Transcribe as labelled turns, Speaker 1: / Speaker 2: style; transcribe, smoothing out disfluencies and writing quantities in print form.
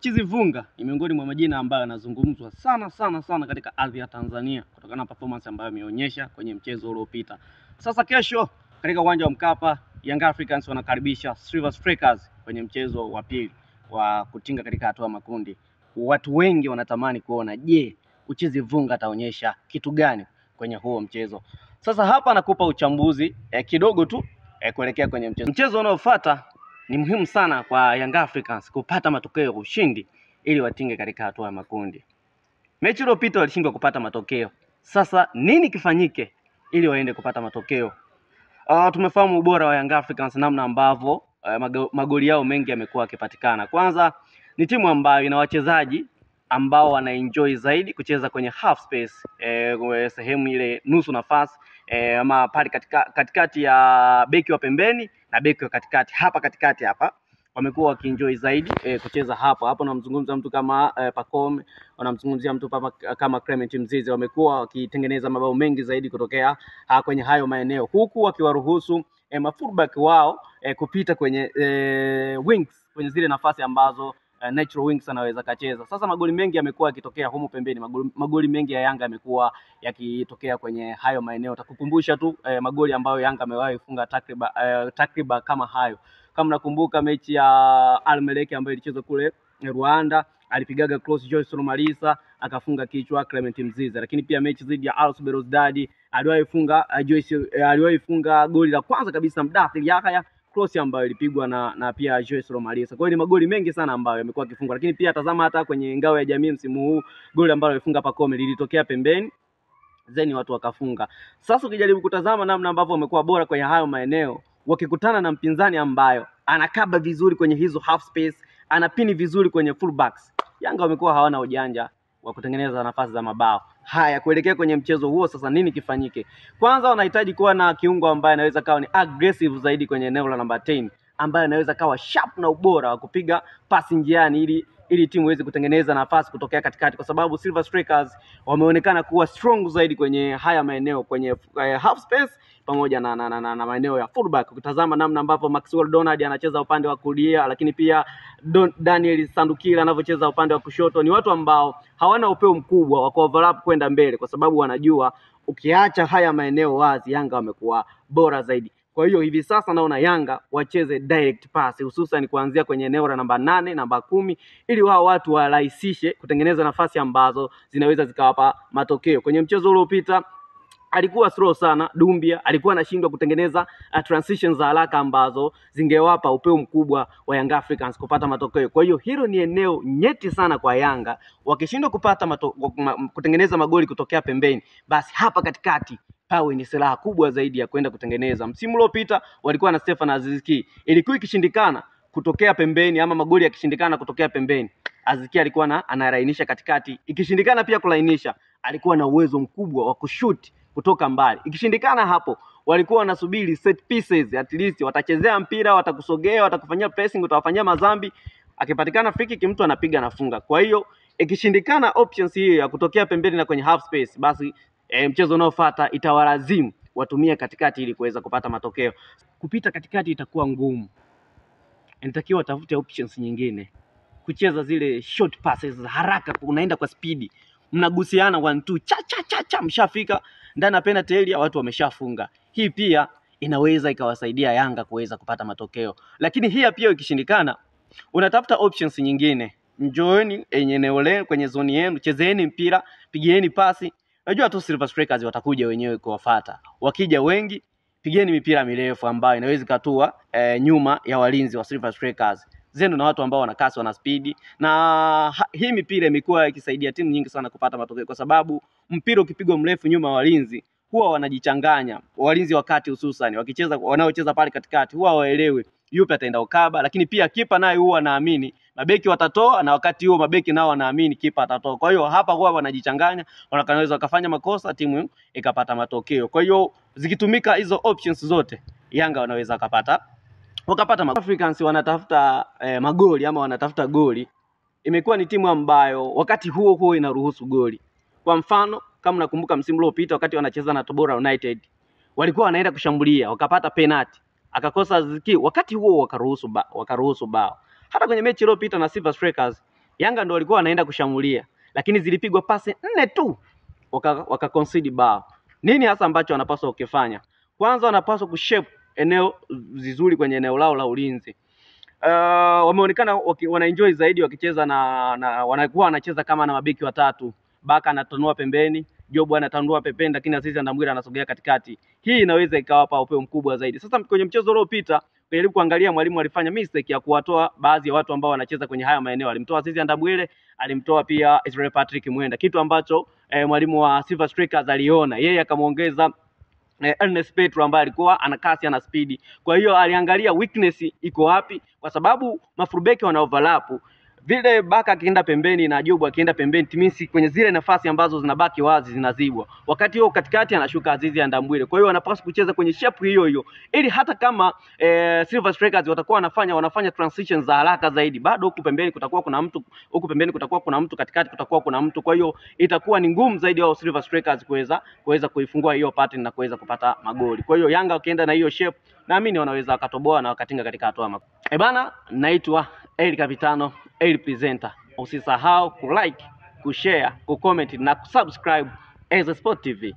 Speaker 1: Uchizi Vunga ni miongoni mwa majina ambayo yanazungumzwa sana katika ardhi ya Tanzania kutokana na performance ambayo ameonyesha kwenye mchezo uliopita. Sasa kesho katika uwanja wa Mkapa, Young Africans wanakaribisha Silver Strikers kwenye mchezo wa pili wa kutinga katika hatua makundi. Watu wengi wanatamani kuona Uchizi Vunga ataonyesha kitu gani kwenye huo mchezo. Sasa hapa nakupa uchambuzi kidogo tu kuelekea kwenye mchezo. Mchezo unaofuata ni muhimu sana kwa Young Africans kupata matokeo ya ushindi ili watinge katika hatua ya makundi. Mechi iliyopita walishindwa kupata matokeo. Sasa nini kifanyike ili waende kupata matokeo? Tumefahamu ubora wa Young Africans, namna ambavyo magoli yao mengi yamekuwa yakipatikana. Kwanza ni timu ambayo ina wachezaji ambao wanaenjoy zaidi kucheza kwenye half space, sehemu ile nusu nafasi, ama pale katikati ya beki wa pembeni na beki wa katikati. Hapa katikati hapa wamekuwa wakienjoy zaidi kucheza hapo. Hapo namzungumza mtu kama Pacome, wanamzungumzia mtu kama Clement Mzize. Wamekuwa wakitengeneza mabao mengi zaidi kutokea kwenye hayo maeneo, huku wakiwaruhusu mafullback wao kupita kwenye wings, kwenye zile nafasi ambazo natural wings anaweza kacheza. Sasa magoli mengi yamekuwa yakitokea humu pembeni. Magoli mengi ya Yanga yamekuwa yakitokea kwenye hayo maeneo. Takukumbusha tu magoli ambayo Yanga amewahi kufunga takriban kama hayo. Kama nakumbuka mechi ya Al Merrikh ambayo ilichezwa kule Rwanda, alipigaga cross Joyce Romalisa akafunga kichwa Clement Mzize. Lakini pia mechi dhidi ya RS Belouizdad aliwahi funga goli la kwanza kabisa Mdathir Yahya, cross ambayo ilipigwa na pia Joyce Romalisa. Kwa hiyo ni magoli mengi sana ambayo yamekuwa yakifungwa. Lakini pia tazama hata kwenye ngao ya jamii msimu huu, goli ambalo alifunga Pacome lilitokea pembeni, zeni watu wakafunga. Sasa ukijaribu kutazama namna ambavyo wamekuwa bora kwenye hayo maeneo, wakikutana na mpinzani ambayo anakaba vizuri kwenye hizo half space, anapini vizuri kwenye fullbacks, Yanga wamekuwa hawana ujanja wa kutengeneza nafasi za mabao. Haya, kuelekea kwenye mchezo huo sasa nini kifanyike? Kwanza wanahitaji kuwa na kiungo ambaye anaweza kawa ni aggressive zaidi kwenye eneo la namba 10, ambaye anaweza kawa sharp na ubora wa kupiga pasi njiani ili timu iweze kutengeneza nafasi kutokea katikati, kwa sababu Silver Strikers wameonekana kuwa strong zaidi kwenye haya maeneo, kwenye half space pamoja na maeneo ya fullback. Ukitazama namna ambavyo Maxwell Donald anacheza upande wa kulia, lakini pia Daniel Sandukila anavyocheza upande wa kushoto, ni watu ambao hawana upeo mkubwa wa overlap kwenda mbele, kwa sababu wanajua ukiacha haya maeneo wazi Yanga wamekuwa bora zaidi. Kwa hiyo hivi sasa naona Yanga wacheze direct pass, hususan kuanzia kwenye eneo la namba 8, namba 10, ili wao watu warahisishe kutengeneza nafasi ambazo zinaweza zikawapa matokeo. Kwenye mchezo uliopita alikuwa slow sana Dumbia, alikuwa anashindwa kutengeneza transitions za haraka ambazo zingewapa upeo mkubwa wa Young Africans kupata matokeo. Kwa hiyo hilo ni eneo nyeti sana kwa Yanga. Wakishindwa kupata kutengeneza magoli kutokea pembeni, basi hapa katikati pawe ni silaha kubwa zaidi ya kwenda kutengeneza. Msimu uliopita walikuwa na Stefan Aziz Ki, ilikuwa ikishindikana kutokea pembeni ama magoli yakishindikana kutokea pembeni, Aziz Ki alikuwa anarainisha katikati. Ikishindikana pia kulainisha, alikuwa na uwezo mkubwa wa kushoot kutoka mbali. Ikishindikana hapo, walikuwa wanasubiri set pieces, at least watachezea mpira, watakusogea, watakufanyia pressing, utawafanyia mazambi. Akipatikana free kick mtu anapiga anafunga. Kwa hiyo ikishindikana options hiyo ya kutokea pembeni na kwenye half space, basi mchezo unaofuata itawalazimu watumie katikati ili kuweza kupata matokeo. Kupita katikati itakuwa ngumu. Inatakiwa watafute options nyingine. Kucheza zile short passes za haraka, unaenda kwa speed, mnagusiana 1-2 cha mshafika ndani ya penalty area, watu wameshafunga. Hii pia inaweza ikawasaidia Yanga kuweza kupata matokeo. Lakini hii pia ikishindikana, unatafuta options nyingine. Njooni eneo lenu kwenye zone yenu, chezeeni mpira, pigieni pasi. Najua tu Silver Strikers watakuja wenyewe kuwafuata. Wakija wengi, pigeni mipira mirefu ambayo inaweza katua nyuma ya walinzi wa Silver Strikers. Zenu na watu ambao wana kasi, wana speed, na hii mipira imekuwa ikisaidia timu nyingi sana kupata matokeo, kwa sababu mpira ukipigwa mrefu nyuma ya walinzi huwa wanajichanganya. Walinzi wakati hususan wanaocheza pale katikati huwa waelewe yupi ataenda ukaba, lakini pia kipa naye huwa anaamini mabeki watatoa, na wakati huo mabeki nao wanaamini kipa atatoa. Kwa hiyo hapa huwa wanajichanganya, wanaweza wakafanya makosa, timu ikapata matokeo. Kwa hiyo zikitumika hizo options zote, Yanga wanaweza wakapata Africans wanatafuta magoli ama wanatafuta goli. Imekuwa ni timu ambayo wakati huo inaruhusu goli. Kwa mfano, kama nakumbuka msimu uliopita wakati wanacheza na Tabora United, walikuwa wanaenda kushambulia, wakapata penalty, akakosa Aziz Ki, wakati huo wakaruhusu bao. Hata kwenye mechi iliyopita na Silver Strikers Yanga ndio walikuwa wanaenda kushambulia, lakini zilipigwa pasi 4 tu waka concede bao. Nini hasa ambacho wanapaswa kukifanya? Kwanza wanapaswa kushape eneo vizuri kwenye eneo lao la ulinzi. Wameonekana wanaenjoy zaidi wakicheza na wanakuwa wanacheza kama na mabeki watatu. Baka anatanua pembeni, Jobu anatanua pembeni, lakini Azizi Ndamwile anasogea katikati. Hii inaweza ikawapa upeo mkubwa zaidi. Sasa kwenye mchezo uliopita, kujaribu kuangalia mwalimu alifanya mistake ya kuwatoa baadhi ya watu ambao wanacheza kwenye haya maeneo. Alimtoa Azizi Ndamwile, alimtoa pia Israel Patrick Mwenda. Kitu ambacho mwalimu wa Silver Strikers aliona. Yeye akamuongeza Ernest Petro ambaye alikuwa ana kasi, ana speed. Kwa hiyo aliangalia weakness iko wapi, kwa sababu mafurubeki wana overlap. Vile Baka akienda pembeni na Jobu akienda pembeni, timisi kwenye zile nafasi ambazo zinabaki wazi zinazibwa. Wakati huo katikati anashuka Azizi Ndamwile. Kwa hiyo wanapaswa kucheza kwenye shape hiyo hiyo, ili hata kama Silver Strikers watakuwa wanafanya transitions za haraka zaidi, bado huku pembeni kutakuwa kuna mtu, huku pembeni kutakuwa kuna mtu, katikati kutakuwa kuna mtu. Kwa hiyo itakuwa ni ngumu zaidi wao Silver Strikers kuweza kuifungua hiyo pattern na kuweza kupata magoli. Kwa hiyo Yanga wakienda na hiyo shape, naamini wanaweza wakatoboa na wakatinga katika hatua makubwa. Bana, naitwa El Capitano, El Presenter. Usisahau kulike, kushare, kucomment na kusubscribe Eze Sport TV.